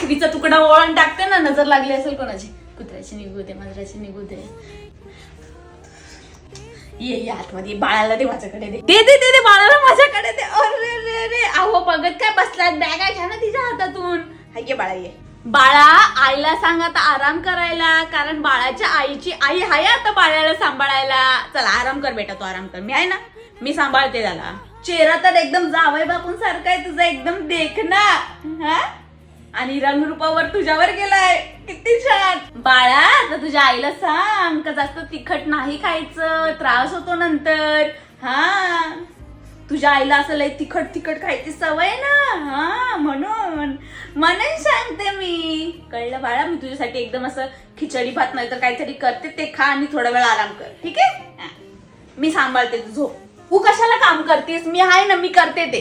भाकरीचा तुकडा वळण टाकते ना, नजर लागली असेल कोणाची. कुत्र्याची निघू दे, मांजराची निघू दे. ये आतमध्ये. बाळाला दे माझ्याकडे, दे बाळाला माझ्याकडे दे. अरे रे रे, अहो बघत काय बसलात, बॅगा घ्या ना तिच्या हातातून. ये बाळा ये. बाळा, आईला सांग आता आराम करायला, कारण बाळाच्या आईची आई आहे आता बाळाला सांभाळायला. चला आराम कर बेटा, तू आराम कर, मी आहे ना, मी सांभाळते त्याला. चेहरा तर एकदम जावई बापून सारखा आहे तुझा, एकदम देखना. हा, आणि रंगरूपावर तुझ्यावर गेलाय, किती छान. बाळा, आता तुझ्या आईला सांग का जास्त तिखट नाही खायचं, त्रास होतो नंतर. हा, तुझ्या आईला असं लय तिखट खायची सवय ना. हा, म्हणून सांगते मी. कळलं बाळा, मी तुझ्यासाठी एकदम असं खिचडी भात नाही तर काहीतरी करते, ते खा आणि थोडा वेळ आराम कर, ठीक आहे. मी सांभाळते, तू झोप. तू कशाला काम करतेस, मी आहे ना, मी करते ते.